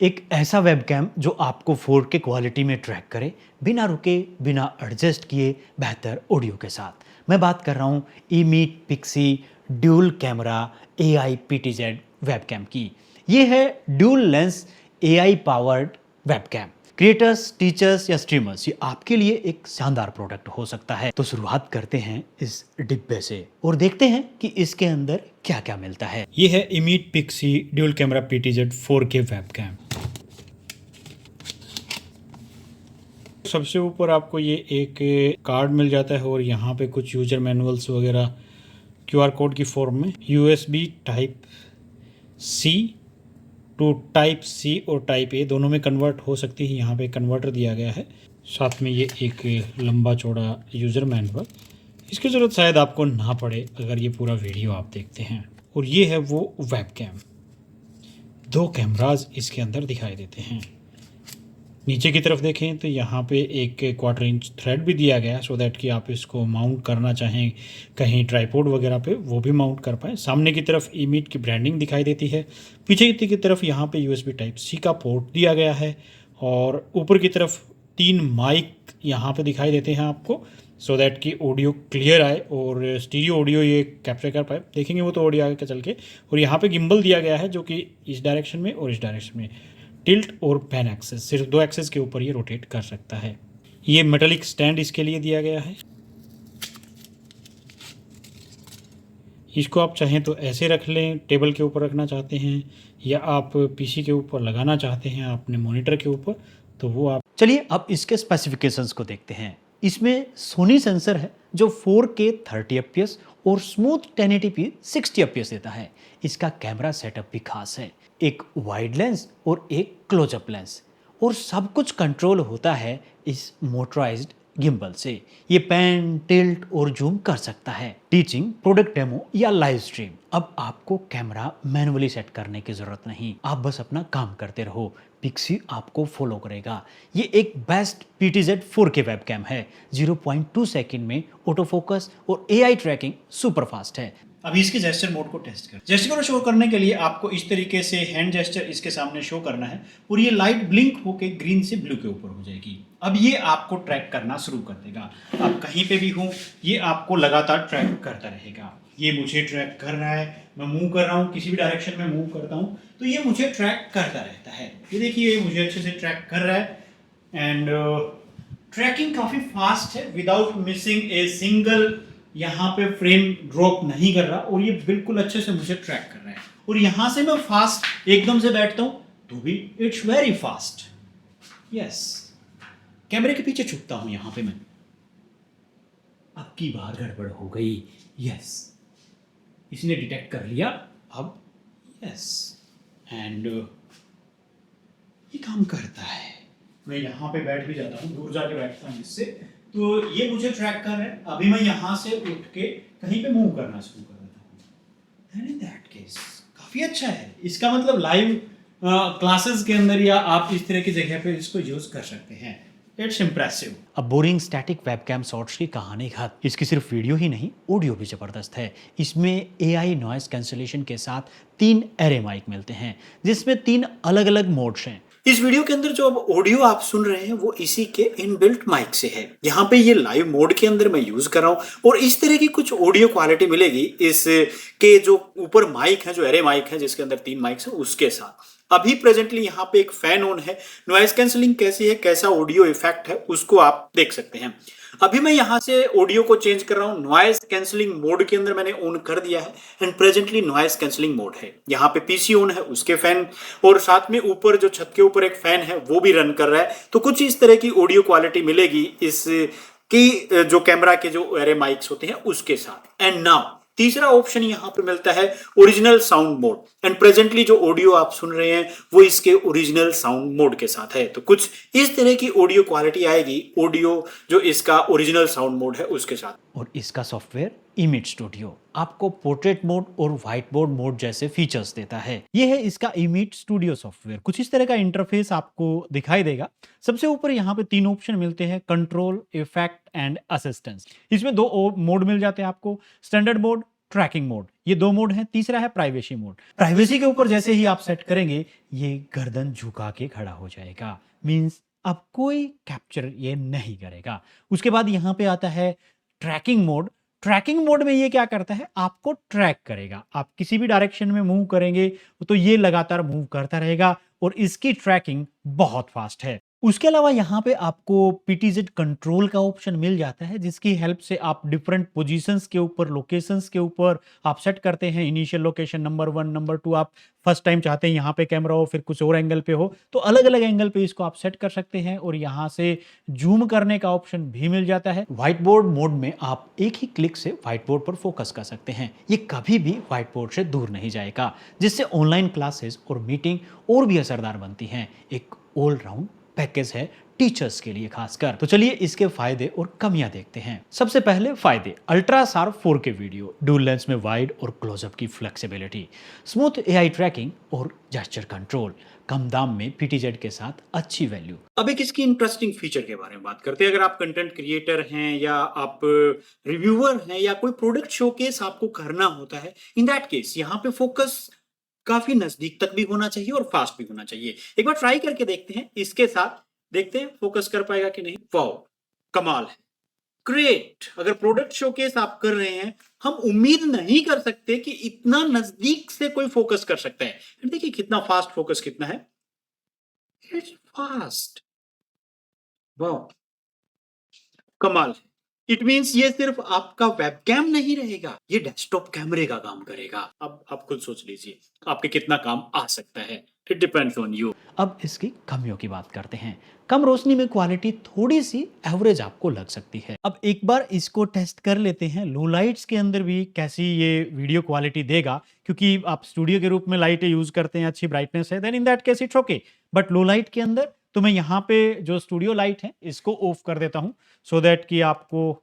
एक ऐसा वेबकैम जो आपको 4K क्वालिटी में ट्रैक करे, बिना रुके, बिना एडजस्ट किए, बेहतर ऑडियो के साथ। मैं बात कर रहा हूँ eMeet Pixy dual camera AI PTZ webcam की। ये है dual lens AI powered webcam. Creators, teachers या स्ट्रीमर्स, ये आपके लिए एक शानदार प्रोडक्ट हो सकता है। तो शुरुआत करते हैं इस डिब्बे से और देखते हैं कि इसके अंदर क्या क्या मिलता है। ये है eMeet Pixy dual camera PTZ 4K webcam. सबसे ऊपर आपको ये एक कार्ड मिल जाता है और यहाँ पे कुछ यूजर मैनुअल्स वगैरह QR कोड की फॉर्म में। USB type C to type C और टाइप A दोनों में कन्वर्ट हो सकती है, यहाँ पे कन्वर्टर दिया गया है। साथ में ये एक लंबा चौड़ा यूज़र मैनुअल, इसकी ज़रूरत शायद आपको ना पड़े अगर ये पूरा वीडियो आप देखते हैं। और ये है वो वेबकैम। 2 कैमराज इसके अंदर दिखाई देते हैं। नीचे की तरफ देखें तो यहाँ पे एक 1/4 इंच थ्रेड भी दिया गया है सो दैट कि आप इसको माउंट करना चाहें कहीं ट्राइपॉड वगैरह पे, वो भी माउंट कर पाएँ। सामने की तरफ ईमीट की ब्रांडिंग दिखाई देती है। पीछे की तरफ यहाँ पे USB टाइप C का पोर्ट दिया गया है और ऊपर की तरफ 3 माइक यहाँ पे दिखाई देते हैं आपको, सो दैट कि ऑडियो क्लियर आए और स्टीरियो ऑडियो ये कैप्चर कर पाए। देखेंगे वो तो ऑडियो आगे चल के। और यहाँ पे गिम्बल दिया गया है जो कि इस डायरेक्शन में और इस डायरेक्शन में, टिल्ट और पैन एक्सेस, सिर्फ 2 एक्सेस के ऊपर ये रोटेट कर सकता है। ये मेटालिक स्टैंड इसके लिए दिया गया है। इसको आप चाहें तो ऐसे रख लें, टेबल के ऊपर रखना चाहते हैं, या आप PC के ऊपर लगाना चाहते हैं अपने मॉनिटर के ऊपर, तो वो आप। चलिए अब इसके स्पेसिफिकेशंस को देखते हैं। इसमें सोनी सेंसर है जो 4K 30 fps और स्मूथ 1080p 60 fps देता है। इसका कैमरा सेटअप भी खास है, एक वाइड लेंस और एक क्लोजअप लेंस, और सब कुछ कंट्रोल होता है इस मोटराइज्ड गिम्बल से। ये पैन, टिल्ट और जूम कर सकता है। टीचिंग, प्रोडक्ट डेमो या लाइव स्ट्रीम, अब आपको कैमरा मैनुअली सेट करने की जरूरत नहीं, आप बस अपना काम करते रहो, पिक्सी आपको फॉलो करेगा। ये एक बेस्ट PTZ 4K वेबकैम है। 0.2 सेकंड में ऑटो फोकस और AI ट्रैकिंग सुपर फास्ट है। अभी इसके जेस्चर मोड को टेस्ट कर। जेस्चर को शो करने के लिए आपको इस तरीके से हैंड जेस्चर इसके सामने शो करना है और ये लाइट ब्लिंक होके ग्रीन से ब्लू के ऊपर हो जाएगी। अब ये आपको ट्रैक करना शुरू कर देगा। आप कहीं पे भी हो, ये आपको लगातार ट्रैक करता रहेगा। ये मुझे ट्रैक कर रहा है, मैं मूव कर रहा हूँ, किसी भी डायरेक्शन में मूव करता हूँ तो ये मुझे ट्रैक करता रहता है। ये देखिए, ये मुझे अच्छे से ट्रैक कर रहा है एंड ट्रैकिंग काफ़ी फास्ट है, विदाउट मिसिंग ए सिंगल, यहाँ पे फ्रेम ड्रॉप नहीं कर रहा और ये बिल्कुल अच्छे से मुझे ट्रैक कर रहा है। और यहाँ से मैं फास्ट एकदम से बैठता हूँ तो भी इट्स वेरी फास्ट। यस, कैमरे के पीछे छुपता हूँ यहाँ पे मैं, अब की बार गड़बड़ हो गई। यस, इसने डिटेक्ट कर लिया अब। यस, एंड ये काम करता है। मैं यहाँ पे बैठ भी जाता हूँ, दूर जाके बैठता हूँ इससे, तो ये मुझे ट्रैक कर रहा है। अभी मैं यहाँ से उठ के कहीं पे मूव करना शुरू कर देता हूँ। एंड इन दैट केस काफ़ी अच्छा है। इसका मतलब लाइव क्लासेस के अंदर या आप इस तरह की जगह पे इसको यूज़ कर सकते हैं। It's impressive. अब बोरिंग स्टैटिक वेबकैम शॉट्स की कहानी खत्म। इसकी सिर्फ वीडियो ही नहीं, ऑडियो भी जबरदस्त है। इसमें AI नॉइस कैंसलेशन के साथ 3 एरे माइक मिलते हैं जिसमें 3 अलग अलग मोड्स हैं। इस वीडियो के अंदर जो अब ऑडियो आप सुन रहे हैं वो इसी के इनबिल्ट माइक से है। यहाँ पे ये लाइव मोड के अंदर मैं यूज कर रहा हूँ और इस तरह की कुछ ऑडियो क्वालिटी मिलेगी इस के जो ऊपर माइक है, जो एरे माइक है जिसके अंदर 3 माइक्स है, उसके साथ। अभी प्रेजेंटली यहाँ पे एक फैन ऑन है। नॉइस कैंसलिंग कैसी है, कैसा ऑडियो इफेक्ट है, उसको आप देख सकते हैं। अभी मैं यहाँ से ऑडियो को चेंज कर रहा हूँ, नॉइस कैंसलिंग मोड के अंदर मैंने ऑन कर दिया है and presently noise cancelling mode है। यहाँ पे PC ऑन है, उसके फैन और साथ में ऊपर जो छत के ऊपर एक फैन है वो भी रन कर रहा है। तो कुछ इस तरह की ऑडियो क्वालिटी मिलेगी इस की जो कैमरा के जो एरे माइक्स होते हैं उसके साथ। एंड नाउ तीसरा ऑप्शन यहाँ पे मिलता है original sound mode and presently जो ऑडियो आप सुन रहे हैं वो इसके ओरिजिनल साउंड मोड के साथ है। तो कुछ इस तरह की ऑडियो क्वालिटी आएगी, ऑडियो जो इसका ओरिजिनल साउंड मोड है उसके साथ। और इसका सॉफ्टवेयर इमेज स्टूडियो आपको पोर्ट्रेट मोड और व्हाइट बोर्ड मोड जैसे फीचर्स देता है। ये है इसका इमेज स्टूडियो सॉफ्टवेयर। कुछ इस तरह का इंटरफेस आपको दिखाई देगा। सबसे ऊपर यहाँ पे 3 ऑप्शन मिलते हैं, कंट्रोल, इफेक्ट एंड असिस्टेंस। इसमें 2 मोड मिल जाते हैं आपको, स्टैंडर्ड मोड ट्रैकिंग मोड। ये दो मोड हैं। तीसरा है प्राइवेसी मोड। प्राइवेसी के ऊपर जैसे ही आप सेट करेंगे ये गर्दन झुका के खड़ा हो जाएगा, मींस अब कोई कैप्चर ये नहीं करेगा। उसके बाद यहाँ पे आता है ट्रैकिंग मोड। ट्रैकिंग मोड में ये क्या करता है, आपको ट्रैक करेगा। आप किसी भी डायरेक्शन में मूव करेंगे तो ये लगातार मूव करता रहेगा और इसकी ट्रैकिंग बहुत फास्ट है। उसके अलावा यहाँ पे आपको पीटीजेड कंट्रोल का ऑप्शन मिल जाता है, जिसकी हेल्प से आप डिफरेंट पोजीशंस के ऊपर, लोकेशंस के ऊपर आप सेट करते हैं। इनिशियल लोकेशन नंबर 1, नंबर 2, आप फर्स्ट टाइम चाहते हैं यहाँ पे कैमरा हो, फिर कुछ और एंगल पे हो, तो अलग अलग एंगल पे इसको आप सेट कर सकते हैं। और यहाँ से जूम करने का ऑप्शन भी मिल जाता है। व्हाइट बोर्ड मोड में आप एक ही क्लिक से व्हाइट बोर्ड पर फोकस कर सकते हैं। ये कभी भी व्हाइट बोर्ड से दूर नहीं जाएगा, जिससे ऑनलाइन क्लासेस और मीटिंग और भी असरदार बनती हैं। एक ऑल राउंड पैकेज है टीचर्स के लिए खासकर। तो चलिए इसके फायदे और कमियां देखते हैं। सबसे पहले फायदे, ultra sharp 4K video, dual lens में वाइड और क्लोजअप की फ्लेक्सिबिलिटी, स्मूथ AI ट्रैकिंग और जेस्चर कंट्रोल, कम दाम में पीटीजेड के साथ अच्छी वैल्यू। अब एक इसकी इंटरेस्टिंग फीचर के बारे में बात करते हैं। अगर आप कंटेंट क्रिएटर हैं या आप रिव्यूअर हैं या कोई प्रोडक्ट शोकेस आपको करना होता है, इन दैट केस यहाँ पे फोकस काफी नजदीक तक भी होना चाहिए और फास्ट भी होना चाहिए। एक बार ट्राई करके देखते हैं इसके साथ, देखते हैं फोकस कर पाएगा कि नहीं। वाओ, कमाल है, ग्रेट। अगर प्रोडक्ट शोकेस आप कर रहे हैं, हम उम्मीद नहीं कर सकते कि इतना नजदीक से कोई फोकस कर सकता है। देखिए कितना फास्ट फोकस कितना है, इट्स फास्ट। वाओ, कमाल है। इट मींस ये सिर्फ आपका वेबकैम नहीं रहेगा, ये डेस्कटॉप कैमरे का काम करेगा। अब आप खुद सोच लीजिए आपके कितना काम आ सकता है। It depends on you. अब इसकी कमियों की बात करते हैं। कम रोशनी में क्वालिटी थोड़ी सी एवरेज आपको लग सकती है। अब एक बार इसको टेस्ट कर लेते हैं लो लाइट्स के अंदर भी कैसी ये वीडियो क्वालिटी देगा, क्योंकि आप स्टूडियो के रूप में लाइटें यूज करते हैं, अच्छी ब्राइटनेस है, then in that case it's okay. But low light के अंदर तो मैं यहाँ पे जो स्टूडियो लाइट है इसको ऑफ कर देता हूँ, सो दैट कि आपको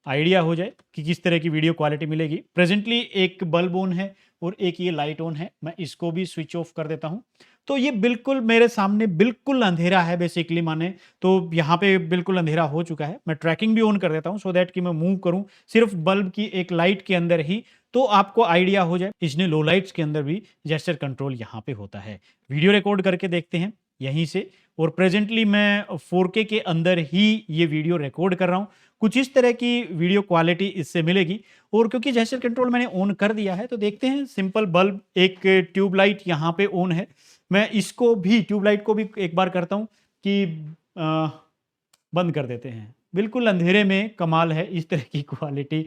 आइडिया हो जाए कि किस तरह की वीडियो क्वालिटी मिलेगी। प्रेजेंटली एक बल्ब ऑन है और एक ये लाइट ऑन है, मैं इसको भी स्विच ऑफ कर देता हूँ। तो ये बिल्कुल मेरे सामने बिल्कुल अंधेरा है बेसिकली, माने तो यहाँ पे बिल्कुल अंधेरा हो चुका है। मैं ट्रैकिंग भी ऑन कर देता हूँ सो दैट कि मैं मूव करूँ सिर्फ बल्ब की एक लाइट के अंदर ही, तो आपको आइडिया हो जाए। इसने लो लाइट्स के अंदर भी जेस्चर कंट्रोल यहाँ पे होता है। वीडियो रिकॉर्ड करके देखते हैं यहीं से, और प्रेजेंटली मैं 4K के अंदर ही ये वीडियो रिकॉर्ड कर रहा हूँ। कुछ इस तरह की वीडियो क्वालिटी इससे मिलेगी। और क्योंकि जेस्चर कंट्रोल मैंने ऑन कर दिया है तो देखते हैं, सिंपल बल्ब, एक ट्यूबलाइट यहाँ पे ऑन है। मैं इसको भी, ट्यूबलाइट को भी एक बार करता हूँ कि बंद कर देते हैं। बिल्कुल अंधेरे में कमाल है इस तरह की क्वालिटी।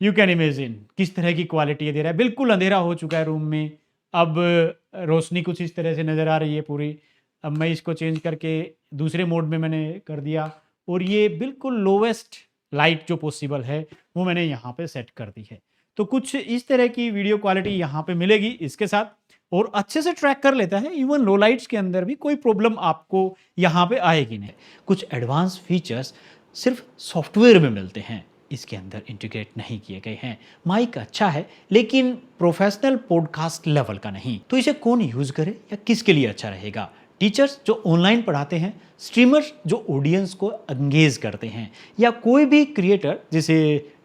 यू कैन इमेजिन किस तरह की क्वालिटी दे रहा है। बिल्कुल अंधेरा हो चुका है रूम में, अब रोशनी कुछ इस तरह से नज़र आ रही है पूरी। अब मैं इसको चेंज करके दूसरे मोड में मैंने कर दिया और ये बिल्कुल लोवेस्ट लाइट जो पॉसिबल है वो मैंने यहाँ पे सेट कर दी है। तो कुछ इस तरह की वीडियो क्वालिटी यहाँ पे मिलेगी इसके साथ, और अच्छे से ट्रैक कर लेता है। इवन लो लाइट्स के अंदर भी कोई प्रॉब्लम आपको यहाँ पे आएगी नहीं। कुछ एडवांस फीचर्स सिर्फ सॉफ्टवेयर में मिलते हैं, इसके अंदर इंटीग्रेट नहीं किए गए हैं। माइक अच्छा है लेकिन प्रोफेशनल पॉडकास्ट लेवल का नहीं। तो इसे कौन यूज करे या किसके लिए अच्छा रहेगा? टीचर्स जो ऑनलाइन पढ़ाते हैं, स्ट्रीमर्स जो ऑडियंस को एंगेज करते हैं, या कोई भी क्रिएटर जिसे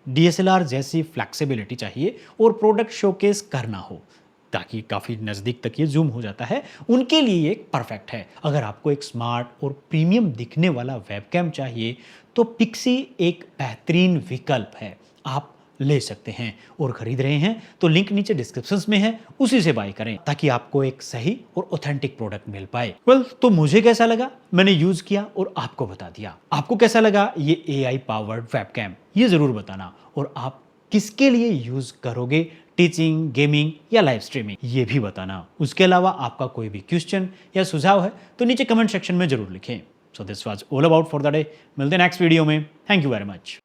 DSLR जैसी फ्लेक्सिबिलिटी चाहिए और प्रोडक्ट शोकेस करना हो ताकि काफ़ी नज़दीक तक ये जूम हो जाता है, उनके लिए ये परफेक्ट है। अगर आपको एक स्मार्ट और प्रीमियम दिखने वाला वेबकैम चाहिए तो पिक्सी एक बेहतरीन विकल्प है, आप ले सकते हैं। और खरीद रहे हैं तो लिंक नीचे डिस्क्रिप्शन में है, उसी से बाय करें ताकि आपको एक सही और ऑथेंटिक प्रोडक्ट मिल पाए। तो मुझे कैसा लगा, मैंने यूज किया और आपको बता दिया। आपको कैसा लगा ये AI पावर्ड वेबकैम, ये जरूर बताना। और आप किसके लिए यूज करोगे, टीचिंग, गेमिंग या लाइव स्ट्रीमिंग, ये भी बताना। उसके अलावा आपका कोई भी क्वेश्चन या सुझाव है तो नीचे कमेंट सेक्शन में जरूर लिखें। So this was all about for the day. मिलते हैं नेक्स्ट वीडियो में। Thank you very much.